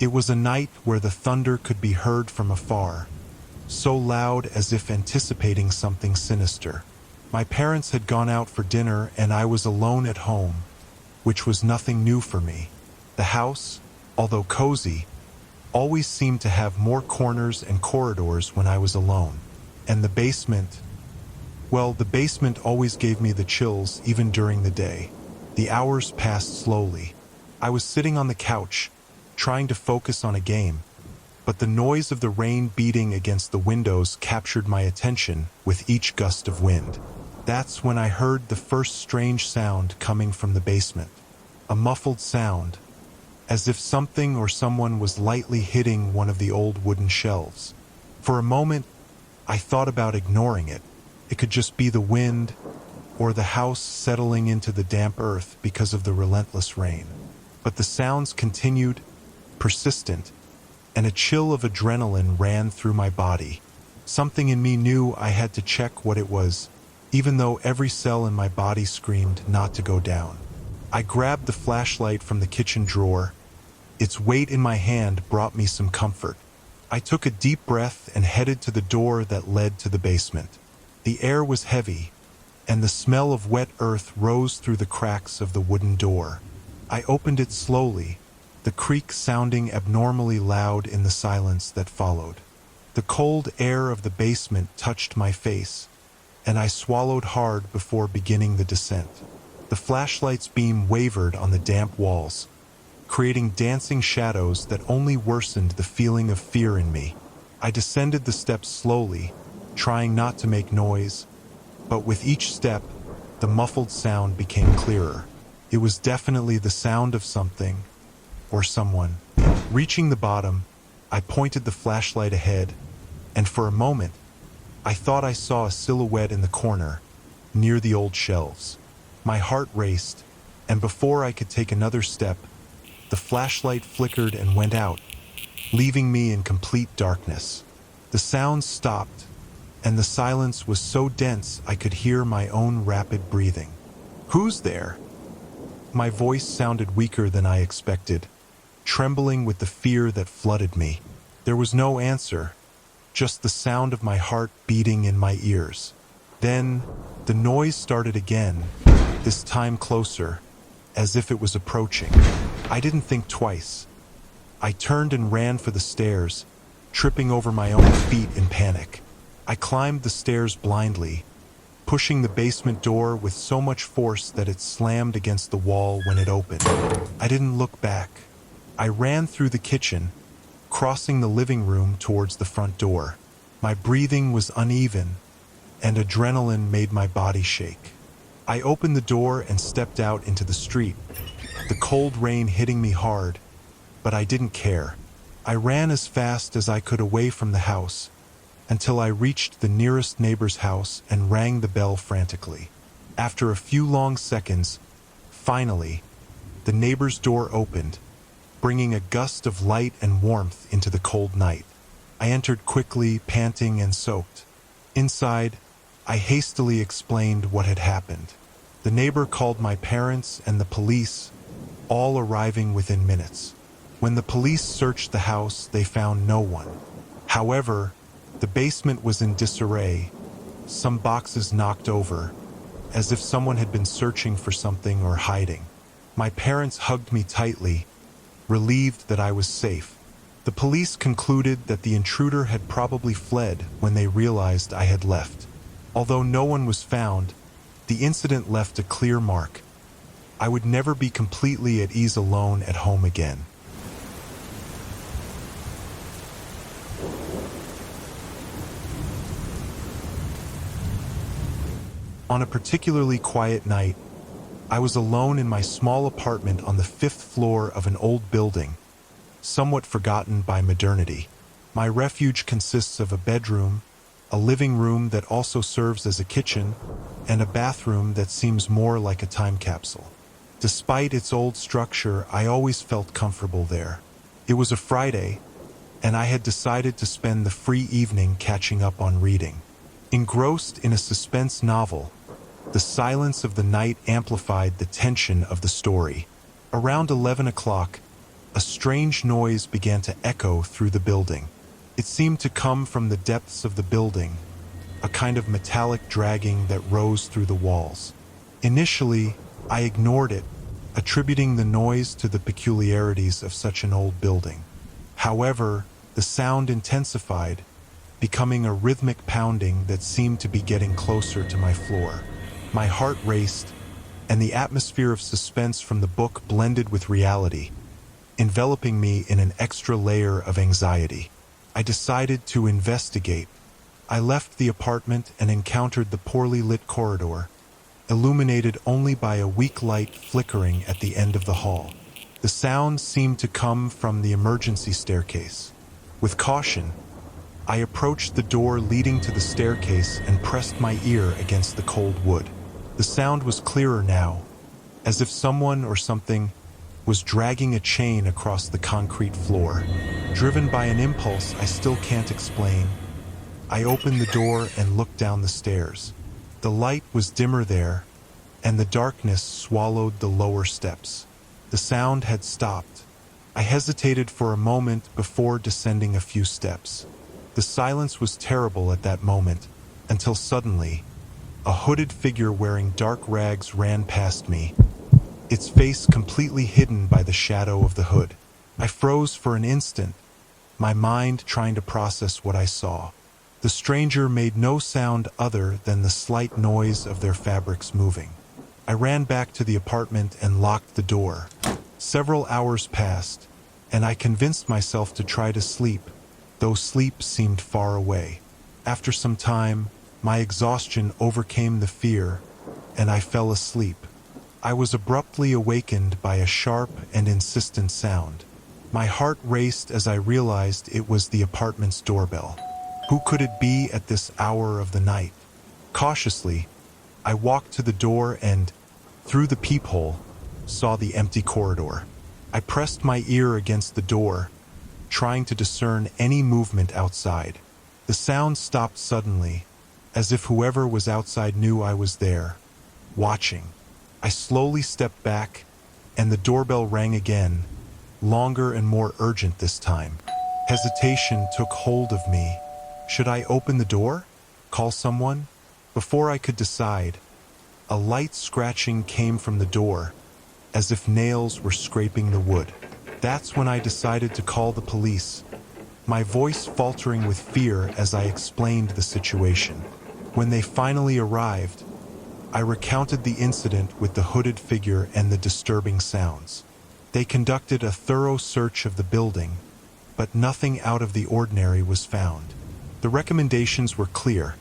It was a night where the thunder could be heard from afar, so loud as if anticipating something sinister. My parents had gone out for dinner and I was alone at home, which was nothing new for me. The house, although cozy, always seemed to have more corners and corridors when I was alone. And the basement, well, the basement always gave me the chills even during the day. The hours passed slowly. I was sitting on the couch, trying to focus on a game, but the noise of the rain beating against the windows captured my attention with each gust of wind. That's when I heard the first strange sound coming from the basement. A muffled sound, as if something or someone was lightly hitting one of the old wooden shelves. For a moment, I thought about ignoring it. It could just be the wind or the house settling into the damp earth because of the relentless rain. But the sounds continued, persistent, and a chill of adrenaline ran through my body. Something in me knew I had to check what it was, even though every cell in my body screamed not to go down. I grabbed the flashlight from the kitchen drawer. Its weight in my hand brought me some comfort. I took a deep breath and headed to the door that led to the basement. The air was heavy, and the smell of wet earth rose through the cracks of the wooden door. I opened it slowly, the creak sounding abnormally loud in the silence that followed. The cold air of the basement touched my face, and I swallowed hard before beginning the descent. The flashlight's beam wavered on the damp walls, creating dancing shadows that only worsened the feeling of fear in me. I descended the steps slowly, trying not to make noise, but with each step, the muffled sound became clearer. It was definitely the sound of something, or someone. Reaching the bottom, I pointed the flashlight ahead, and for a moment, I thought I saw a silhouette in the corner, near the old shelves. My heart raced, and before I could take another step, the flashlight flickered and went out, leaving me in complete darkness. The sounds stopped, and the silence was so dense I could hear my own rapid breathing. "Who's there?" My voice sounded weaker than I expected, trembling with the fear that flooded me. There was no answer, just the sound of my heart beating in my ears. Then, the noise started again, this time closer, as if it was approaching. I didn't think twice. I turned and ran for the stairs, tripping over my own feet in panic. I climbed the stairs blindly, pushing the basement door with so much force that it slammed against the wall when it opened. I didn't look back. I ran through the kitchen, crossing the living room towards the front door. My breathing was uneven, and adrenaline made my body shake. I opened the door and stepped out into the street, the cold rain hitting me hard, but I didn't care. I ran as fast as I could away from the house, until I reached the nearest neighbor's house and rang the bell frantically. After a few long seconds, finally, the neighbor's door opened, bringing a gust of light and warmth into the cold night. I entered quickly, panting and soaked. Inside, I hastily explained what had happened. The neighbor called my parents and the police, all arriving within minutes. When the police searched the house, they found no one. However, the basement was in disarray, some boxes knocked over, as if someone had been searching for something or hiding. My parents hugged me tightly, relieved that I was safe. The police concluded that the intruder had probably fled when they realized I had left. Although no one was found, the incident left a clear mark. I would never be completely at ease alone at home again. On a particularly quiet night, I was alone in my small apartment on the 5th floor of an old building, somewhat forgotten by modernity. My refuge consists of a bedroom, a living room that also serves as a kitchen, and a bathroom that seems more like a time capsule. Despite its old structure, I always felt comfortable there. It was a Friday, and I had decided to spend the free evening catching up on reading. Engrossed in a suspense novel, the silence of the night amplified the tension of the story. Around 11 o'clock, a strange noise began to echo through the building. It seemed to come from the depths of the building, a kind of metallic dragging that rose through the walls. Initially, I ignored it, attributing the noise to the peculiarities of such an old building. However, the sound intensified, becoming a rhythmic pounding that seemed to be getting closer to my floor. My heart raced, and the atmosphere of suspense from the book blended with reality, enveloping me in an extra layer of anxiety. I decided to investigate. I left the apartment and encountered the poorly lit corridor, illuminated only by a weak light flickering at the end of the hall. The sound seemed to come from the emergency staircase. With caution, I approached the door leading to the staircase and pressed my ear against the cold wood. The sound was clearer now, as if someone or something was dragging a chain across the concrete floor. Driven by an impulse I still can't explain, I opened the door and looked down the stairs. The light was dimmer there, and the darkness swallowed the lower steps. The sound had stopped. I hesitated for a moment before descending a few steps. The silence was terrible at that moment, until suddenly, a hooded figure wearing dark rags ran past me, its face completely hidden by the shadow of the hood. I froze for an instant, my mind trying to process what I saw. The stranger made no sound other than the slight noise of their fabrics moving. I ran back to the apartment and locked the door. Several hours passed, and I convinced myself to try to sleep, though sleep seemed far away. After some time, my exhaustion overcame the fear, and I fell asleep. I was abruptly awakened by a sharp and insistent sound. My heart raced as I realized it was the apartment's doorbell. Who could it be at this hour of the night? Cautiously, I walked to the door and, through the peephole, saw the empty corridor. I pressed my ear against the door, trying to discern any movement outside. The sound stopped suddenly, as if whoever was outside knew I was there, watching. I slowly stepped back, and the doorbell rang again, longer and more urgent this time. Hesitation took hold of me. Should I open the door? Call someone? Before I could decide, a light scratching came from the door, as if nails were scraping the wood. That's when I decided to call the police, my voice faltering with fear as I explained the situation. When they finally arrived, I recounted the incident with the hooded figure and the disturbing sounds. They conducted a thorough search of the building, but nothing out of the ordinary was found. The recommendations were clear: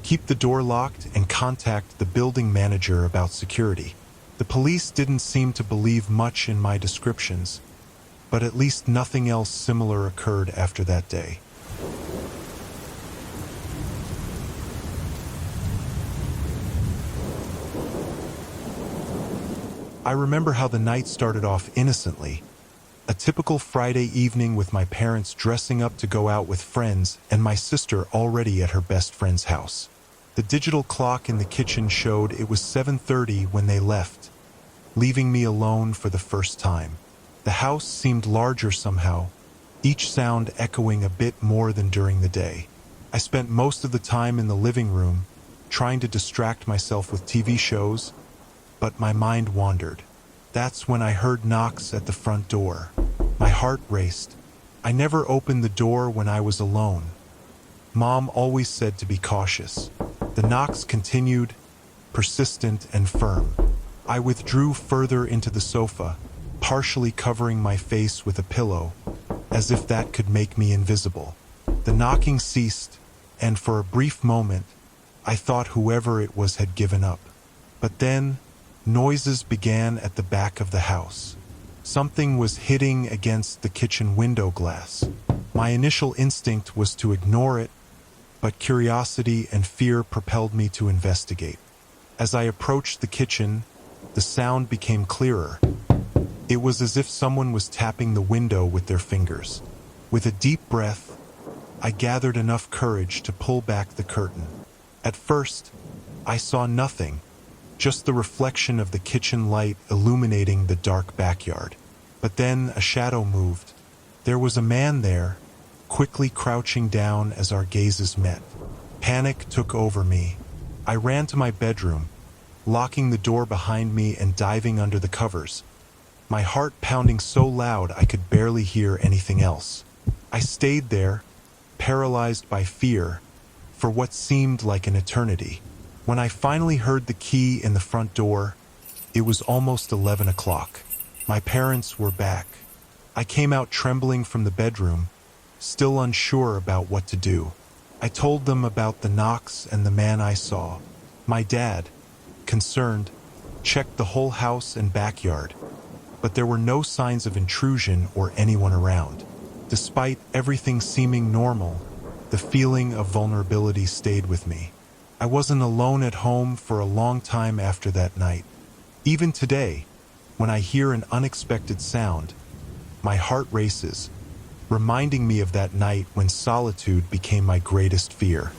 keep the door locked and contact the building manager about security. The police didn't seem to believe much in my descriptions, but at least nothing else similar occurred after that day. I remember how the night started off innocently. A typical Friday evening with my parents dressing up to go out with friends and my sister already at her best friend's house. The digital clock in the kitchen showed it was 7:30 when they left, leaving me alone for the first time. The house seemed larger somehow, each sound echoing a bit more than during the day. I spent most of the time in the living room, trying to distract myself with TV shows, but my mind wandered. That's when I heard knocks at the front door. My heart raced. I never opened the door when I was alone. Mom always said to be cautious. The knocks continued, persistent and firm. I withdrew further into the sofa, partially covering my face with a pillow, as if that could make me invisible. The knocking ceased, and for a brief moment, I thought whoever it was had given up. But then, noises began at the back of the house. Something was hitting against the kitchen window glass. My initial instinct was to ignore it, but curiosity and fear propelled me to investigate. As I approached the kitchen, the sound became clearer. It was as if someone was tapping the window with their fingers. With a deep breath, I gathered enough courage to pull back the curtain. At first, I saw nothing, just the reflection of the kitchen light illuminating the dark backyard. But then a shadow moved. There was a man there, quickly crouching down as our gazes met. Panic took over me. I ran to my bedroom, locking the door behind me and diving under the covers, my heart pounding so loud I could barely hear anything else. I stayed there, paralyzed by fear, for what seemed like an eternity. When I finally heard the key in the front door, it was almost 11 o'clock. My parents were back. I came out trembling from the bedroom, still unsure about what to do. I told them about the knocks and the man I saw. My dad, concerned, checked the whole house and backyard, but there were no signs of intrusion or anyone around. Despite everything seeming normal, the feeling of vulnerability stayed with me. I wasn't alone at home for a long time after that night. Even today, when I hear an unexpected sound, my heart races, reminding me of that night when solitude became my greatest fear.